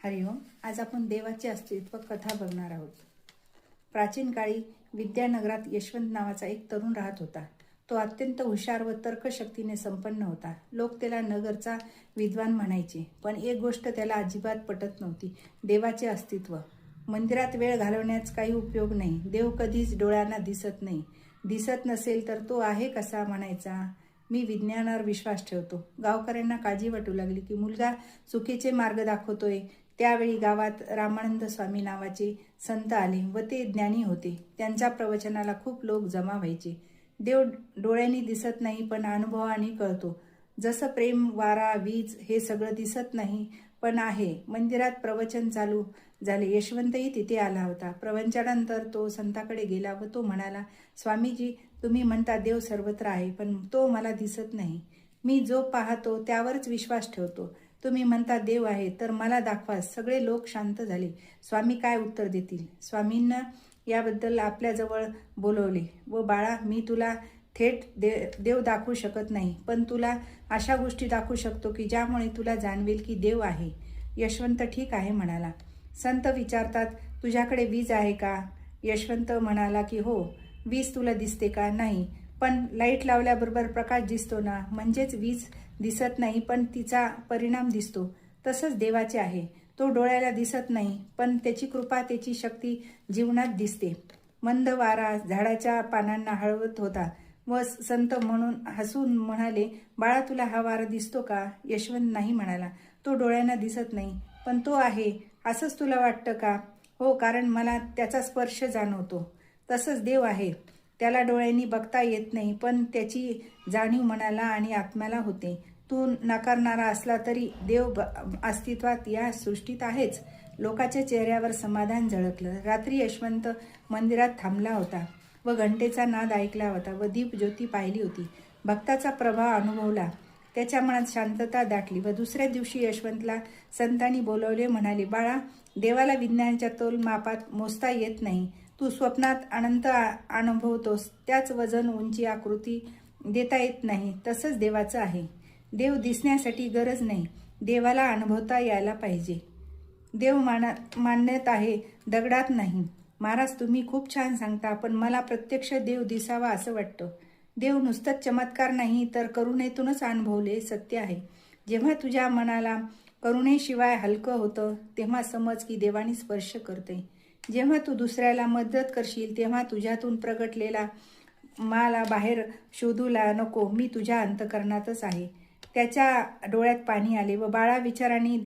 हरिओम. आज आपण देवाचे अस्तित्व कथा बघणार आहोत. प्राचीन काळी विद्यानगरात यशवंत नावाचा एक तरुण राहत होता. तो अत्यंत हुशार व तर्कशक्तीने संपन्न होता. लोक त्याला नगरचा विद्वान म्हणायचे. पण एक गोष्ट त्याला अजिबात पटत नव्हती, देवाचे अस्तित्व. मंदिरात वेळ घालवण्याचा काही उपयोग नाही. देव कधीच डोळ्यांना दिसत नाही. दिसत नसेल तर तो आहे कसा म्हणायचा. मी विज्ञानावर विश्वास ठेवतो. गावकऱ्यांना काळजी वाटू लागली की मुलगा चुकीचे मार्ग दाखवतोय. त्यावेळी गावात रामानंद स्वामी नावाचे संत आले व ते ज्ञानी होते. त्यांच्या प्रवचनाला खूप लोक जमा व्हायचे. देव डोळ्यांनी दिसत नाही पण अनुभवाने कळतो. जसं प्रेम, वारा, वीज हे सगळं दिसत नाही पण आहे. मंदिरात प्रवचन चालू झाले. यशवंतही तिथे आला होता. प्रवचनानंतर तो संताकडे गेला व तो म्हणाला, स्वामीजी, तुम्ही म्हणता देव सर्वत्र आहे, पण तो मला दिसत नाही. मी जो पाहतो त्यावरच विश्वास ठेवतो. तुम्ही म्हणता देव आहे, तर मला दाखवा. सगळे लोक शांत झाले. स्वामी काय उत्तर देतील. स्वामींना याबद्दल आपल्याजवळ बोलवले व बाळा, मी तुला थेट देव दाखवू शकत नाही, पण तुला अशा गोष्टी दाखवू शकतो की ज्यामुळे तुला जाणवेल की देव आहे. यशवंत ठीक आहे म्हणाला. संत विचारतात, तुझ्याकडे वीज आहे का? यशवंत म्हणाला की हो. वीज तुला दिसते का? नाही, पण लाईट लावल्याबरोबर प्रकाश दिसतो ना, म्हणजेच वीज दिसत नाही पण तिचा परिणाम दिसतो. तसंच देवाचे आहे. तो डोळ्याला दिसत नाही पण त्याची कृपा, त्याची शक्ती जीवनात दिसते. मंद वारा झाडाच्या पानांना हळवत होता व संत म्हणून हसून म्हणाले, बाळा, तुला हा वारा दिसतो का? यशवंत नाही म्हणाला. तो डोळ्यांना दिसत नाही पण तो आहे असंच तुला वाटतं का? हो, कारण मला त्याचा स्पर्श जाणवतो. तसंच देव आहे. त्याला डोळ्यांनी बघता येत नाही पण त्याची जाणीव मनाला आणि आत्म्याला होते. तू नाकारणारा असला तरी देव अस्तित्वात या सृष्टीत आहेच. लोकांच्या चेहऱ्यावर समाधान झळकलं. रात्री यशवंत मंदिरात थांबला होता व घंटेचा नाद ऐकला होता व दीप ज्योती पाहिली होती. भक्ताचा प्रभाव अनुभवला. त्याच्या मनात शांतता दाटली व दुसऱ्या दिवशी यशवंतला संतांनी बोलवले. म्हणाले, बाळा, देवाला विज्ञानाच्या तोलमापात मोजता येत नाही. तू स्वप्नात अनंत अनुभवतोस, त्याच वजन, उंची, आकृती देता येत नाही. तसंच देवाचं आहे. देव दिसण्यासाठी गरज नाही, देवाला अनुभवता यायला पाहिजे. देव मान्यत आहे, दगडात नाही. महाराज, तुम्ही खूप छान सांगता, पण मला प्रत्यक्ष देव दिसावा असं वाटतं. देव नुसतंच चमत्कार नाही तर करुणेतूनच अनुभवले सत्य आहे. जेव्हा तुझ्या मनाला करुणेशिवाय हलकं होतं तेव्हा समज की देवानी स्पर्श करते. जेव्हा तू दुसऱ्याला मदत करशील तेव्हा तुझ्यातून प्रगटलेला मला बाहेर शोधूला नको. मी तुझ्या अंतःकरणातच आहे. त्याच्या डोळ्यात पाणी आले व बाळा, विचारांनी